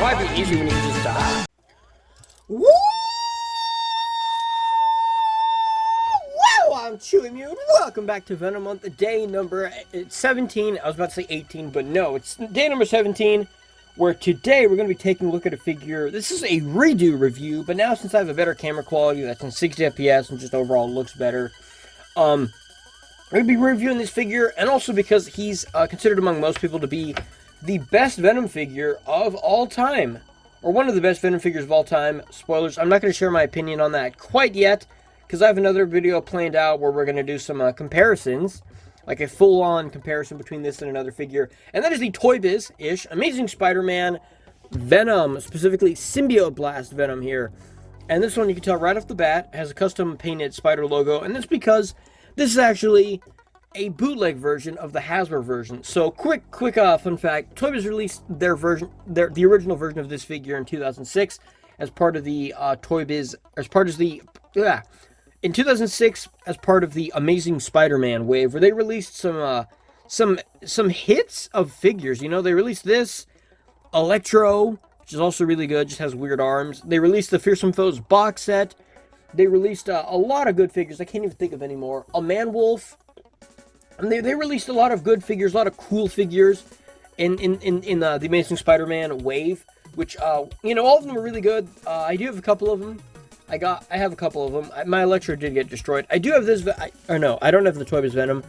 Why be easy when you can just die? Woo! Well, I'm Chewy Mew, and welcome back to Venom Month, day number 17. I was about to say 18, but no, it's day number 17, where today we're going to be taking a look at a figure. This is a redo review, but now since I have a better camera quality that's in 60 FPS and just overall looks better, I'm going to be reviewing this figure, and also because he's considered among most people to be the best Venom figure of all time. Or one of the best Venom figures of all time. Spoilers, I'm not going to share my opinion on that quite yet, because I have another video planned out where we're going to do some comparisons. Like a full-on comparison between this and another figure. And that is the ToyBiz-ish Amazing Spider-Man Venom, specifically Symbiote Blast Venom here. And this one, you can tell right off the bat, has a custom painted spider logo, and that's because this is actually a bootleg version of the Hasbro version. So, quick fun fact: ToyBiz released their version, the original version of this figure in 2006 as part of the in 2006 as part of the Amazing Spider-Man wave, where they released some hits of figures. You know, they released this Electro, which is also really good, just has weird arms. They released the Fearsome Foes box set. They released a lot of good figures. I can't even think of anymore. A Man-Wolf. And they released a lot of good figures, a lot of cool figures in the Amazing Spider-Man wave, which, you know, all of them are really good. I do have a couple of them. I have a couple of them. My Electro did get destroyed. I do have this, I don't have the ToyBiz Venom.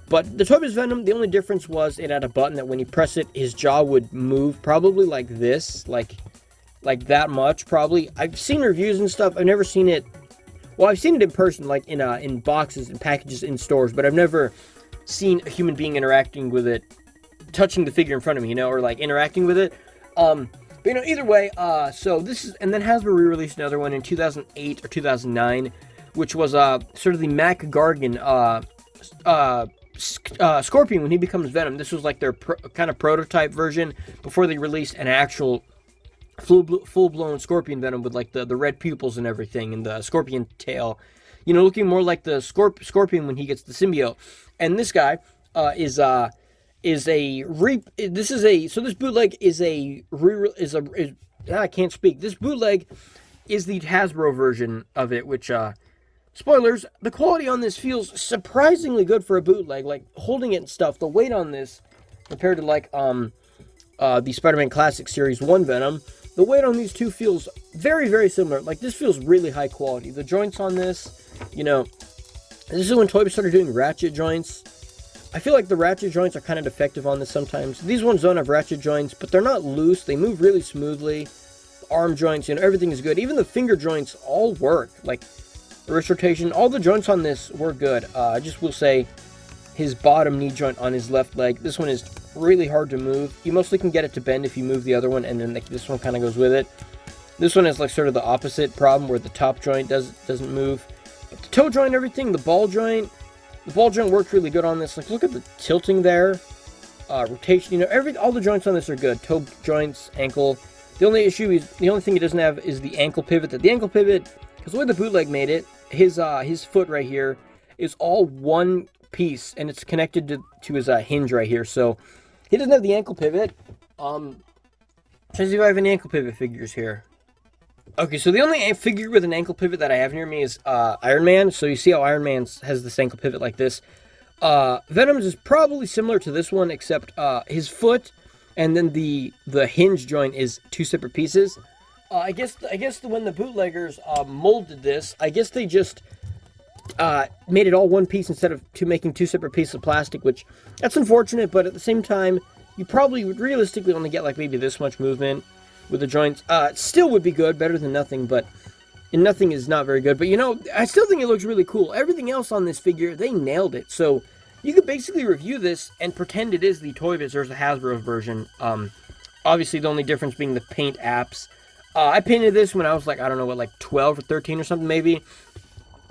But the ToyBiz Venom, the only difference was it had a button that when you press it, his jaw would move, probably like this, like that much, probably. I've seen reviews and stuff. I've never seen it. Well, I've seen it in person, like in boxes and packages in stores, but I've never seen a human being interacting with it, touching the figure in front of me, you know, or like interacting with it. But you know, either way, so this is, and then Hasbro re-released another one in 2008 or 2009, which was sort of the Mac Gargan Scorpion when he becomes Venom. This was like their kind of prototype version before they released an actual full-blown Scorpion Venom with like the red pupils and everything, and the scorpion tail, you know, looking more like the Scorpion when he gets the symbiote. And this guy this bootleg I can't speak. This bootleg is the Hasbro version of it, which spoilers, the quality on this feels surprisingly good for a bootleg. Like holding it and stuff, the weight on this compared to like the Spider-Man Classic Series 1 Venom, the weight on these two feels very, very similar. Like, this feels really high quality. The joints on this, you know, this is when ToyBiz started doing ratchet joints. I feel like the ratchet joints are kind of defective on this sometimes. These ones don't have ratchet joints, but they're not loose. They move really smoothly. Arm joints, you know, everything is good. Even the finger joints all work. Like, the wrist rotation, all the joints on this were good. I just will say, his bottom knee joint on his left leg, this one is really hard to move. You mostly can get it to bend if you move the other one, and then like, this one kind of goes with it. This one has like sort of the opposite problem where the top joint doesn't move. But the toe joint, everything, the ball joint worked really good on this. Like, look at the tilting there, rotation. You know, all the joints on this are good. Toe joints, ankle. The only issue is the only thing it doesn't have is the ankle pivot. The ankle pivot, because the way the bootleg made it, his foot right here is all one piece, and it's connected to his hinge right here. So he doesn't have the ankle pivot. Trying to see if I have any ankle pivot figures here. Okay, so the only figure with an ankle pivot that I have near me is Iron Man. So you see how Iron Man has this ankle pivot like this. Venom's is probably similar to this one, except his foot and then the hinge joint is two separate pieces. I guess when the bootleggers molded this, I guess they just made it all one piece instead of making two separate pieces of plastic, which that's unfortunate, but at the same time, you probably would realistically only get like maybe this much movement with the joints. Still would be good, better than nothing, but nothing is not very good. But you know, I still think it looks really cool. Everything else on this figure, they nailed it. So you could basically review this and pretend it is the ToyBiz or the Hasbro version. Obviously, the only difference being the paint apps. I painted this when I was like, I don't know what, like 12 or 13 or something maybe.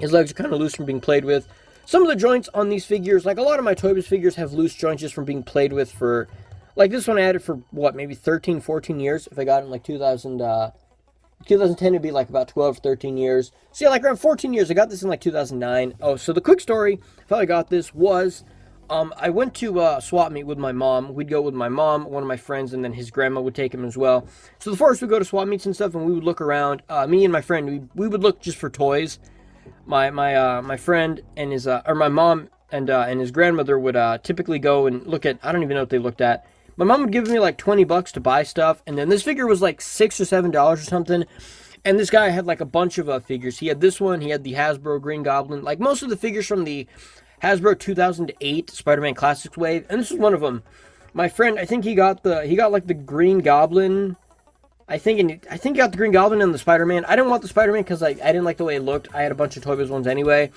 His legs are kind of loose from being played with. Some of the joints on these figures, like a lot of my ToyBiz figures have loose joints just from being played with for, like this one I had it for, what, maybe 13, 14 years. If I got it in like 2010, it'd be like about 12, 13 years. So yeah, like around 14 years. I got this in like 2009. Oh, so the quick story of how I got this was, I went to swap meet with my mom. We'd go with my mom, one of my friends, and then his grandma would take him as well. So the first we'd go to swap meets and stuff, and we would look around. Me and my friend, we would look just for toys. My friend and his or my mom and his grandmother would typically go and look at. I don't even know what they looked at. My mom would give me like $20 to buy stuff, and then this figure was like $6 or $7 or something. And this guy had like a bunch of figures. He had this one. He had the Hasbro Green Goblin. Like most of the figures from the Hasbro 2008 Spider-Man Classics wave, and this is one of them. My friend, I think he got like the Green Goblin. I think he got the Green Goblin and the Spider-Man. I didn't want the Spider-Man because I didn't like the way it looked. I had a bunch of ToyBiz ones anyway.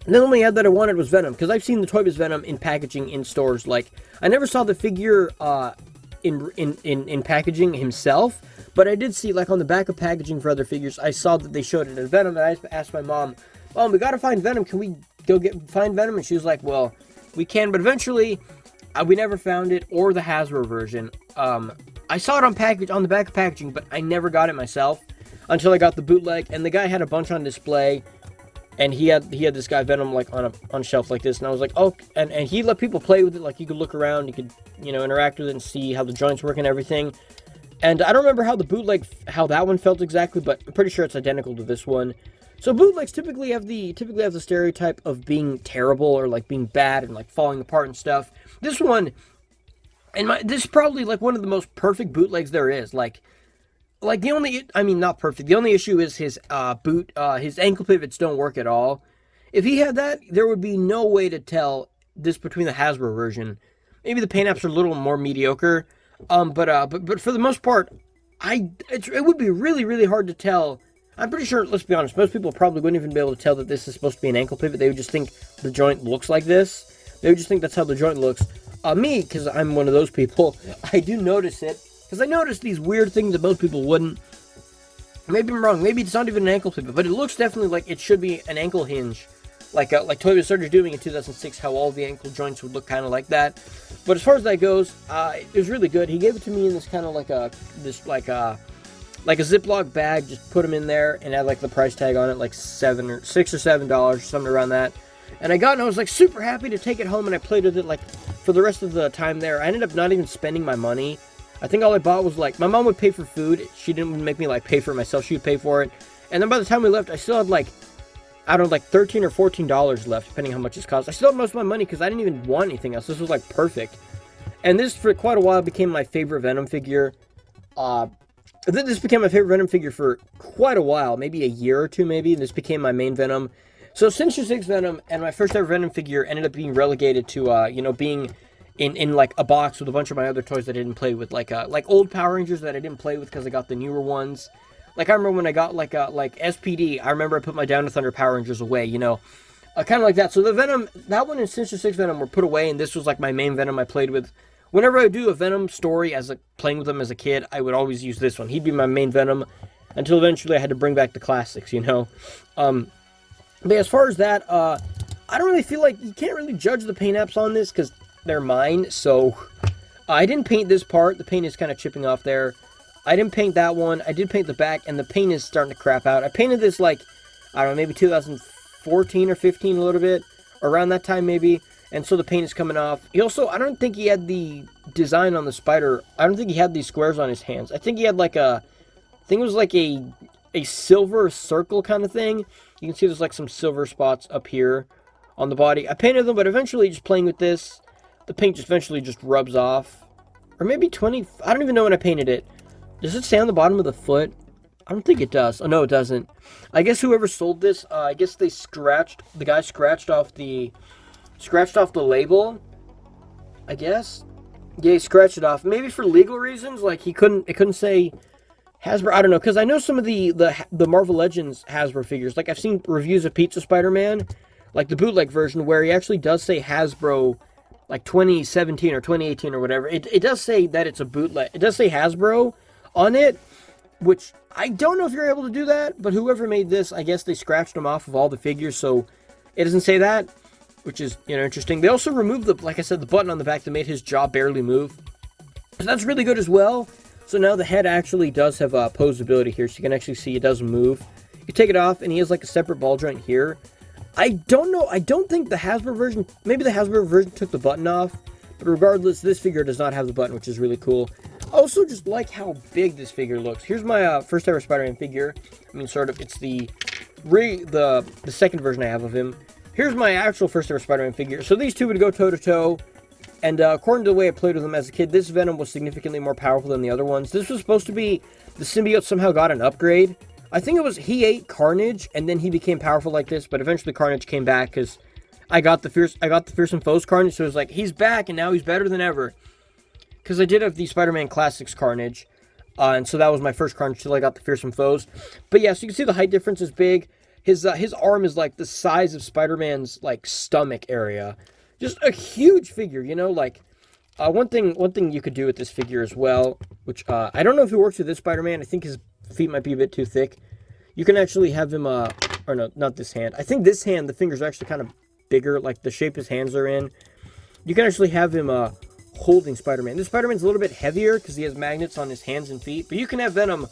The only ad that I wanted was Venom, because I've seen the ToyBiz Venom in packaging in stores. Like, I never saw the figure in packaging himself, but I did see, like, on the back of packaging for other figures, I saw that they showed it as Venom, and I asked my mom, "Mom, we gotta find Venom. Can we go find Venom?" And she was like, "Well, we can," but eventually, we never found it, or the Hasbro version. I saw it on the back of packaging, but I never got it myself until I got the bootleg, and the guy had a bunch on display. And he had this guy Venom like on a shelf like this, and I was like, oh, and he let people play with it. Like, you could look around, you could, you know, interact with it and see how the joints work and everything. And I don't remember how the bootleg, how that one felt exactly, but I'm pretty sure it's identical to this one. So bootlegs typically have the stereotype of being terrible or like being bad and like falling apart and stuff. This one, this is probably like one of the most perfect bootlegs there is. Like the only, I mean, not perfect. The only issue is his his ankle pivots don't work at all. If he had that, there would be no way to tell this between the Hasbro version. Maybe the paint apps are a little more mediocre, but for the most part, it would be really, really hard to tell. I'm pretty sure, let's be honest, most people probably wouldn't even be able to tell that this is supposed to be an ankle pivot. They would just think the joint looks like this. They would just think that's how the joint looks. Me, because I'm one of those people, I do notice it. Because I noticed these weird things that most people wouldn't. Maybe I'm wrong. Maybe it's not even an ankle pivot, but it looks definitely like it should be an ankle hinge, like ToyBiz started doing in 2006. How all the ankle joints would look kind of like that. But as far as that goes, it was really good. He gave it to me in this kind of like a Ziploc bag. Just put them in there and had like the price tag on it, like $6 or $7 or something around that. And I was like super happy to take it home, and I played with it like for the rest of the time there. I ended up not even spending my money. I think all I bought was like, my mom would pay for food. She didn't make me like pay for it myself. She would pay for it. And then by the time we left, I still had like, I don't know, like $13 or $14 left, depending on how much it cost. I still had most of my money because I didn't even want anything else. This was like perfect. And this for quite a while became my favorite Venom figure. This became my favorite Venom figure for quite a while, maybe a year or two maybe. This became my main Venom. So Sinister Six Venom and my first ever Venom figure ended up being relegated to, being in like a box with a bunch of my other toys that I didn't play with, like old Power Rangers that I didn't play with because I got the newer ones. Like I remember when I got like SPD, I remember I put my Down to Thunder Power Rangers away, kind of like that. So the Venom, that one and Sinister Six Venom were put away, and this was like my main Venom I played with. Whenever I do a Venom story playing with them as a kid, I would always use this one. He'd be my main Venom until eventually I had to bring back the classics, But as far as that, I don't really feel like you can't really judge the paint apps on this because they're mine. So I didn't paint this part. The paint is kind of chipping off there. I didn't paint that one. I did paint the back, and the paint is starting to crap out. I painted this like, I don't know, maybe 2014 or 15 a little bit, around that time maybe. And so the paint is coming off. He also, I don't think he had the design on the spider. I don't think he had these squares on his hands. I think he had like I think it was like a silver circle kind of thing. You can see there's like some silver spots up here on the body. I painted them, but eventually just playing with this, the paint just eventually just rubs off. Or maybe 20, I don't even know when I painted it. Does it say on the bottom of the foot? I don't think it does. Oh, no, it doesn't. I guess whoever sold this, I guess the guy scratched off the label, I guess. Yeah, he scratched it off. Maybe for legal reasons, like it couldn't say Hasbro. I don't know, because I know some of the Marvel Legends Hasbro figures. Like I've seen reviews of Pizza Spider-Man, like the bootleg version, where he actually does say Hasbro, like 2017 or 2018 or whatever. It does say that it's a bootleg. It does say Hasbro on it, which I don't know if you're able to do that, but whoever made this, I guess they scratched them off of all the figures, so it doesn't say that, which is, interesting. They also removed like I said, the button on the back that made his jaw barely move. So that's really good as well. So now the head actually does have posability here, so you can actually see it does move. You take it off, and he has like a separate ball joint here. I don't know. I don't think the Hasbro version, maybe the Hasbro version took the button off, but regardless, this figure does not have the button, which is really cool. I also just like how big this figure looks. Here's my first ever Spider-Man figure. I mean, sort of, it's the second version I have of him. Here's my actual first ever Spider-Man figure. So these two would go toe-to-toe, and according to the way I played with them as a kid, this Venom was significantly more powerful than the other ones. This was supposed to be, the symbiote somehow got an upgrade. I think it was he ate Carnage, and then he became powerful like this, but eventually Carnage came back, because I got the Fearsome Foes Carnage, so it was like, he's back, and now he's better than ever. Because I did have the Spider-Man Classics Carnage, and so that was my first Carnage till I got the Fearsome Foes. But yeah, so you can see the height difference is big. His arm is like the size of Spider-Man's like stomach area. Just a huge figure, you know. Like one thing you could do with this figure as well, which I don't know if it works with this Spider-Man. I think his feet might be a bit too thick. You can actually have him or no, not this hand. I think this hand, the fingers are actually kind of bigger, like the shape his hands are in. You can actually have him holding Spider-Man. This Spider-Man's a little bit heavier because he has magnets on his hands and feet, but you can have Venom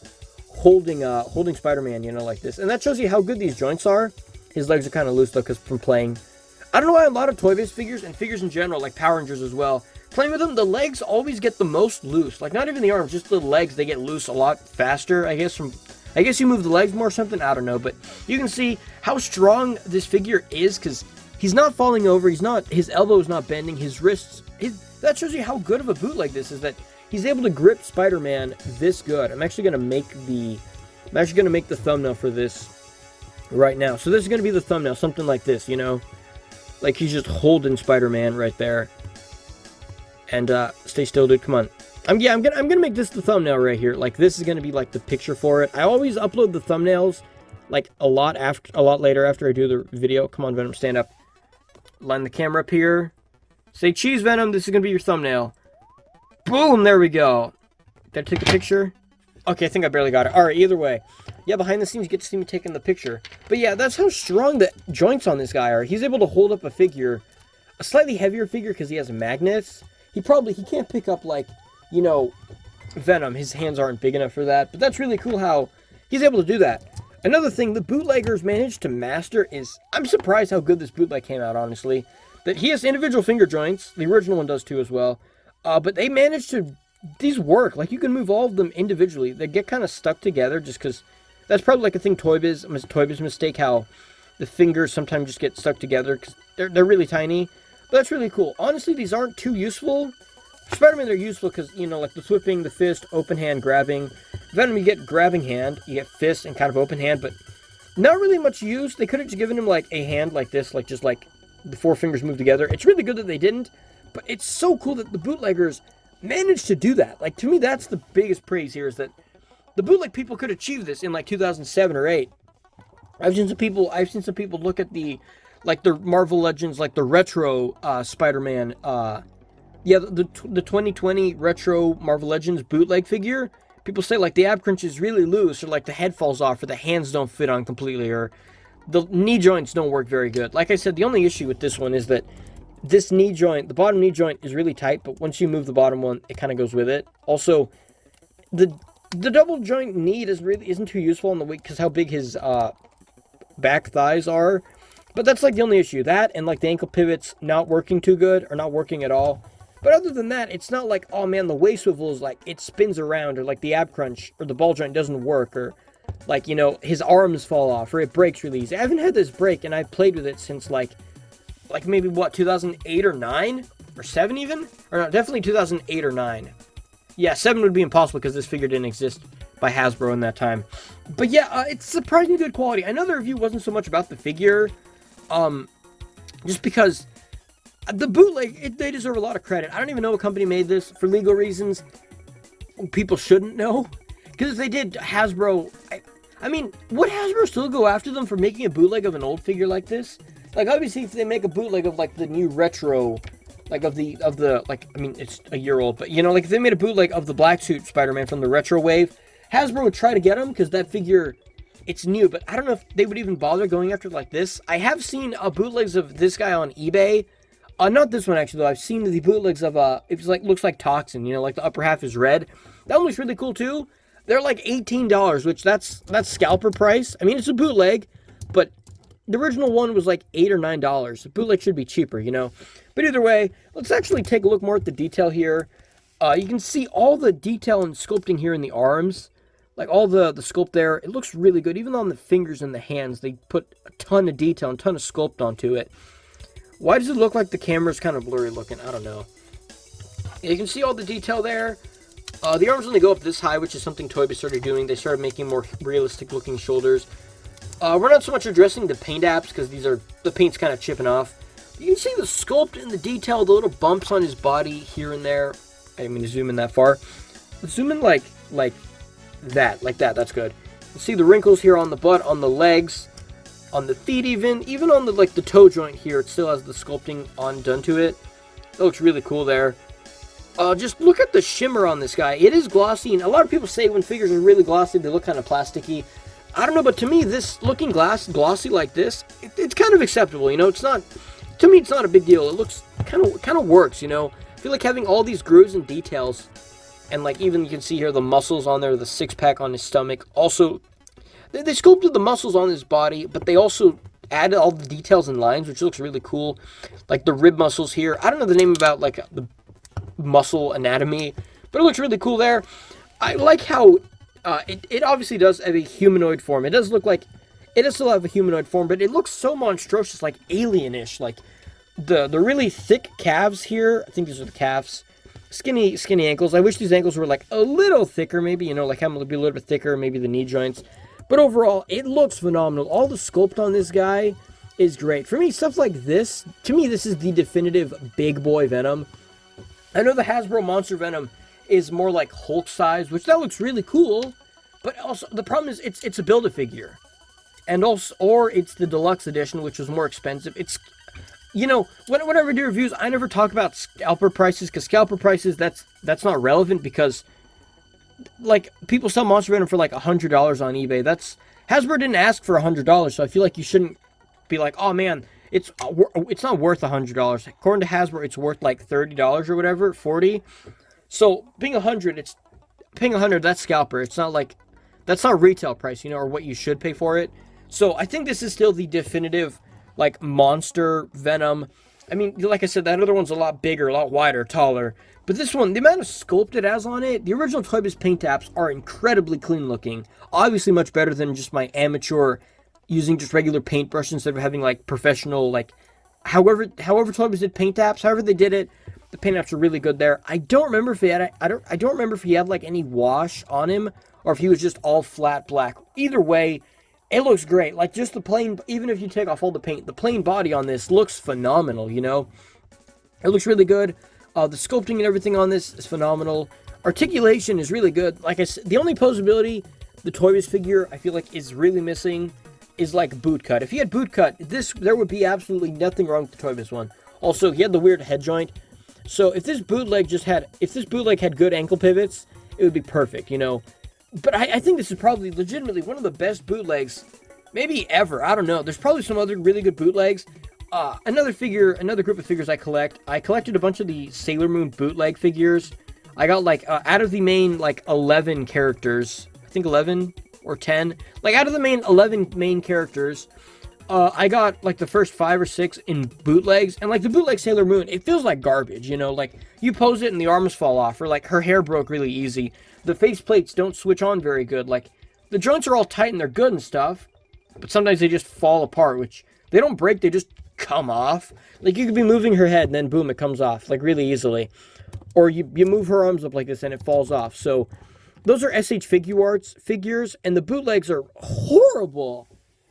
holding Spider-Man, you know, like this. And that shows you how good these joints are. His legs are kind of loose though, because from playing. I don't know why a lot of ToyBiz figures and figures in general, like Power Rangers as well, playing with them, the legs always get the most loose. Like not even the arms, just the legs, they get loose a lot faster. I guess you move the legs more or something, I don't know, but you can see how strong this figure is, because he's not falling over, his elbow is not bending, his wrists, that shows you how good of a bootleg this is, that he's able to grip Spider-Man this good. I'm actually gonna make the thumbnail for this right now. So this is gonna be the thumbnail, something like this, you know, like he's just holding Spider-Man right there. And stay still, dude. Come on. I'm gonna make this the thumbnail right here. Like this is gonna be like the picture for it. I always upload the thumbnails like a lot later after I do the video. Come on, Venom, stand up. Line the camera up here. Say cheese, Venom. This is gonna be your thumbnail. Boom! There we go. Did I take the picture? Okay, I think I barely got it. All right. Either way, yeah. Behind the scenes, you get to see me taking the picture. But yeah, that's how strong the joints on this guy are. He's able to hold up a figure, a slightly heavier figure because he has magnets. He can't pick up like, you know, Venom. His hands aren't big enough for that. But that's really cool how he's able to do that. Another thing the bootleggers managed to master is, I'm surprised how good this bootleg came out, honestly. That he has individual finger joints. The original one does too as well. But they managed to, these work. Like you can move all of them individually. They get kind of stuck together just because that's probably like a thing ToyBiz mistake, how the fingers sometimes just get stuck together because they're really tiny. But that's really cool. Honestly, these aren't too useful. Spider-Man, they're useful because, you know, like the whipping, the fist, open hand, grabbing. Venom, you get grabbing hand, you get fist and kind of open hand, but not really much use. They could have just given him like a hand like this, like just like the four fingers move together. It's really good that they didn't, but it's so cool that the bootleggers managed to do that. Like, to me, that's the biggest praise here, is that the bootleg people could achieve this in like 2007 or 8. I've seen some people look at the Marvel Legends, like the retro Spider-Man, the 2020 retro Marvel Legends bootleg figure. People say like the ab crunch is really loose, or like the head falls off, or the hands don't fit on completely, or the knee joints don't work very good. Like I said, the only issue with this one is that this knee joint, the bottom knee joint is really tight, but once you move the bottom one, it kind of goes with it. Also, the double joint knee isn't too useful on the weight because how big his back thighs are. But that's like the only issue. That and like the ankle pivots not working too good, or not working at all. But other than that, it's not like, oh man, the waist swivel is like, it spins around, or like the ab crunch or the ball joint doesn't work, or like, you know, his arms fall off, or it breaks really easy. I haven't had this break, and I've played with it since like maybe what, 2008 or 9 or 7 even? Or no, definitely 2008 or 9. Yeah, 7 would be impossible because this figure didn't exist by Hasbro in that time. But yeah, it's surprisingly good quality. I know the review wasn't so much about the figure, just because the bootleg, they deserve a lot of credit. I don't even know what company made this for legal reasons. People shouldn't know. Because if they did, Hasbro, I mean, would Hasbro still go after them for making a bootleg of an old figure like this? Like, obviously, if they make a bootleg of, like, the new retro, like, of the, like, I mean, it's a year old, but, you know, like, if they made a bootleg of the black suit Spider-Man from the retro wave, Hasbro would try to get him, because that figure, it's new, but I don't know if they would even bother going after it like this. I have seen bootlegs of this guy on eBay. Not this one, actually, though. I've seen the bootlegs of, it's like, looks like Toxin, you know, like the upper half is red. That one looks really cool, too. They're like $18, which that's scalper price. I mean, it's a bootleg, but The original one was like $8 or $9. The bootleg should be cheaper, you know. But either way, let's actually take a look more at the detail here. You can see all the detail and sculpting here in the arms. Like all the sculpt there. It looks really good. Even on the fingers and the hands, they put a ton of detail and a ton of sculpt onto it. Why does it look like the camera's kind of blurry looking? I don't know. You can see all the detail there. The arms only go up this high, which is something ToyBiz started doing. They started making more realistic looking shoulders. We're not so much addressing the paint apps because the paint's kind of chipping off. You can see the sculpt and the detail, the little bumps on his body here and there. I didn't mean to zoom in that far. Let's zoom in like that. That's good. You see the wrinkles here on the butt, on the legs, on the feet even on the toe joint here. It still has the sculpting done to it. It looks really cool there. Just look at the shimmer on this guy. It is glossy, and a lot of people say when figures are really glossy, they look kind of plasticky. I don't know, but to me, this looking glossy like this, it's kind of acceptable, you know? It's not, to me, it's not a big deal. It looks kind of works, you know? I feel like having all these grooves and details, and like even you can see here the muscles on there, the six-pack on his stomach. Also, they sculpted the muscles on his body, but they also added all the details and lines, which looks really cool. Like the rib muscles here. I don't know the name about like the muscle anatomy, but it looks really cool there. I like how it obviously does have a humanoid form. It does look like it does still have a humanoid form, but it looks so monstrous, like alienish. Like the really thick calves here. I think these are the calves. Skinny ankles. I wish these ankles were like a little thicker, maybe, you know, like have them be a little bit thicker, maybe the knee joints. But overall, it looks phenomenal. All the sculpt on this guy is great. For me, stuff like this, to me, this is the definitive big boy Venom. I know the Hasbro Monster Venom is more like Hulk size, which that looks really cool. But also, the problem is it's a Build-A-Figure. And also, or it's the deluxe edition, which was more expensive. It's, you know, whenever I do reviews, I never talk about scalper prices, because scalper prices, that's not relevant, because like people sell Monster Venom for like $100 on eBay. Hasbro didn't ask for $100, so I feel like you shouldn't be like, oh man, it's not worth $100. According to Hasbro, it's worth like $30 or whatever, 40. So paying $100, that's scalper. It's not like, that's not retail price, you know, or what you should pay for it. So I think this is still the definitive like monster Venom. I mean, like I said, that other one's a lot bigger, a lot wider, taller. But this one, the amount of sculpt it has on it, the original ToyBiz paint apps are incredibly clean looking. Obviously much better than just my amateur using just regular paintbrush instead of having like professional, like however ToyBiz did paint apps, however they did it, the paint apps are really good there. I don't remember if he had I don't remember if he had like any wash on him or if he was just all flat black. Either way, it looks great. Like just the plain, even if you take off all the paint, the plain body on this looks phenomenal, you know? It looks really good. The sculpting and everything on this is phenomenal. Articulation is really good. Like I said, the only posability the ToyBiz figure I feel like is really missing is like boot cut. If he had boot cut, there would be absolutely nothing wrong with the ToyBiz one. Also, he had the weird head joint. So if this bootleg had good ankle pivots, it would be perfect, you know? But I think this is probably legitimately one of the best bootlegs, maybe ever. I don't know. There's probably some other really good bootlegs. Another group of figures I collected a bunch of the Sailor Moon bootleg figures. I got like, out of the main like 11 characters, I think 11 or 10, like out of the main 11 main characters, I got like the first 5 or 6 in bootlegs, and like the bootleg Sailor Moon, it feels like garbage, you know, like you pose it and the arms fall off, or like her hair broke really easy. The face plates don't switch on very good. Like the joints are all tight and they're good and stuff, but sometimes they just fall apart, which they don't break, they just come off. Like you could be moving her head and then boom, it comes off like really easily. Or you move her arms up like this and it falls off. So those are SH figures, and the bootlegs are horrible.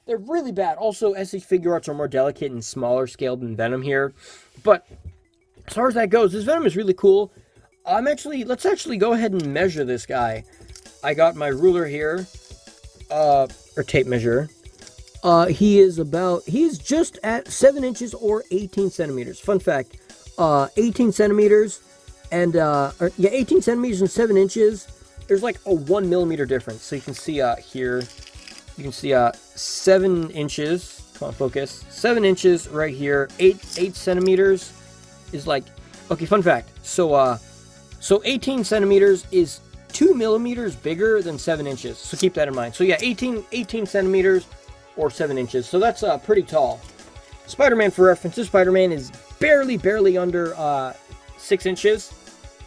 They're really bad. Also, SH figure arts are more delicate and smaller scaled than Venom here. But as far as that goes, this Venom is really cool. Let's actually go ahead and measure this guy. I got my ruler here, or tape measure. He's just at 7 inches or 18 centimeters. Fun fact, 18 centimeters and, 18 centimeters and 7 inches. There's like a 1 millimeter difference. So you can see, here, you can see, 7 inches. Come on, focus. 7 inches right here. 8 centimeters is like, okay, fun fact. So 18 centimeters is 2 millimeters bigger than 7 inches. So keep that in mind. So yeah, 18 centimeters or 7 inches. So that's pretty tall. Spider-Man, for reference, this Spider-Man is barely under 6 inches.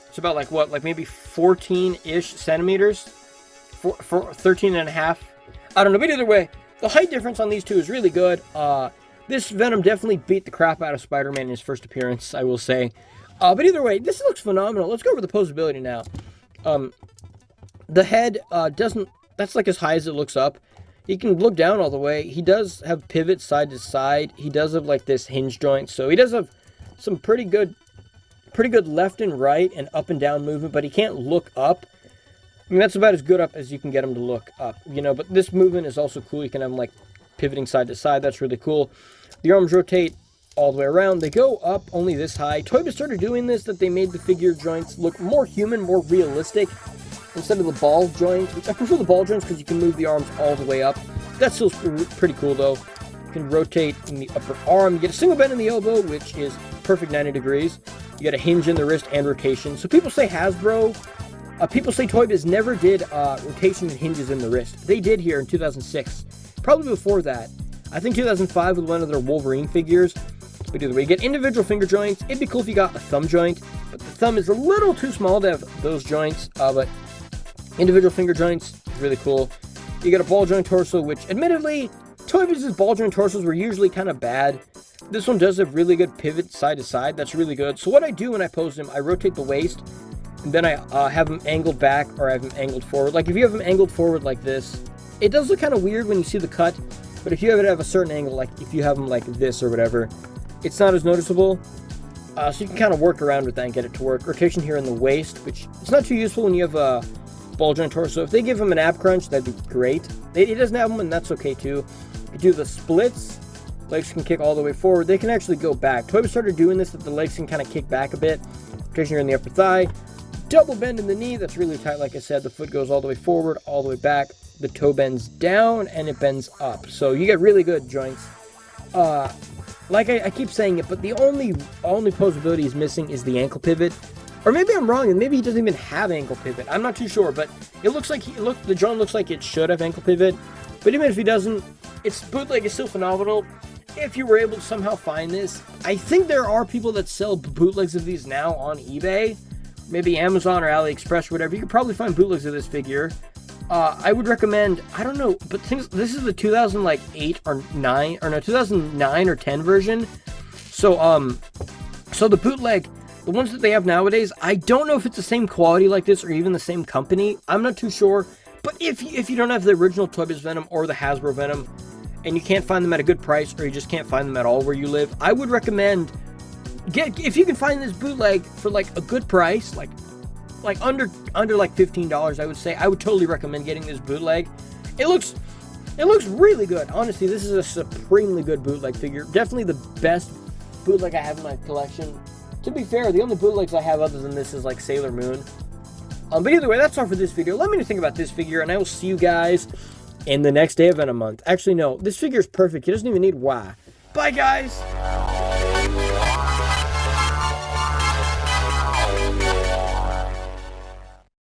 It's about like what, like maybe 14-ish centimeters, 13 and a half. I don't know, but either way, the height difference on these two is really good. This Venom definitely beat the crap out of Spider-Man in his first appearance, I will say. But either way, this looks phenomenal. Let's go over the posability now. The head that's like as high as it looks up. He can look down all the way. He does have pivots side to side. He does have like this hinge joint. So he does have some pretty good left and right and up and down movement, but he can't look up. I mean, that's about as good up as you can get him to look up, you know, but this movement is also cool. You can have him like pivoting side to side. That's really cool. The arms rotate all the way around. They go up only this high. ToyBiz started doing this, that they made the figure joints look more human, more realistic, instead of the ball joints, which I prefer the ball joints because you can move the arms all the way up. That still pretty cool though. You can rotate in the upper arm. You get a single bend in the elbow, which is perfect 90 degrees. You get a hinge in the wrist and rotation. So people say Hasbro, people say ToyBiz never did rotation and hinges in the wrist. They did here in 2006. Probably before that. I think 2005 with one of their Wolverine figures. But either way, you get individual finger joints. It'd be cool if you got a thumb joint, but the thumb is a little too small to have those joints. But individual finger joints, really cool. You get a ball joint torso, which admittedly, ToyBiz's ball joint torsos were usually kind of bad. This one does have really good pivot side to side. That's really good. So what I do when I pose him, I rotate the waist, and then I have him angled back or I have him angled forward. Like if you have him angled forward like this, it does look kind of weird when you see the cut, but if you have it at a certain angle, like if you have him like this or whatever, it's not as noticeable. So you can kind of work around with that and get it to work. Rotation here in the waist, which it's not too useful when you have a ball joint torso. If they give him an ab crunch, that'd be great. He doesn't have them, and that's okay too. You do the splits. Legs can kick all the way forward. They can actually go back. ToyBiz started doing this, that the legs can kind of kick back a bit. Rotation here in the upper thigh. Double bend in the knee. That's really tight, like I said. The foot goes all the way forward, all the way back. The toe bends down, and it bends up. So you get really good joints. Like I keep saying it, but the only posability he's missing is the ankle pivot. Or maybe I'm wrong, and maybe he doesn't even have ankle pivot. I'm not too sure, but it looks like the joint looks like it should have ankle pivot. But even if he doesn't, its bootleg is still phenomenal. If you were able to somehow find this, I think there are people that sell bootlegs of these now on eBay, maybe Amazon or AliExpress or whatever. You could probably find bootlegs of this figure. I would recommend, I don't know, but this is the 2008 or 9, or no, 2009 or 10 version. So the bootleg, the ones that they have nowadays, I don't know if it's the same quality like this or even the same company. I'm not too sure. But if you don't have the original ToyBiz Venom or the Hasbro Venom, and you can't find them at a good price, or you just can't find them at all where you live, I would recommend if you can find this bootleg for like a good price, like under like $15, I would say, I would totally recommend getting this bootleg. It looks really good. Honestly, this is a supremely good bootleg figure. Definitely the best bootleg I have in my collection. To be fair, the only bootlegs I have other than this is like Sailor Moon. But either way, that's all for this video. Let me know what you think about this figure, and I will see you guys in the next day of Venom Month. Actually, no, this figure is perfect. He doesn't even need Y. Bye, guys!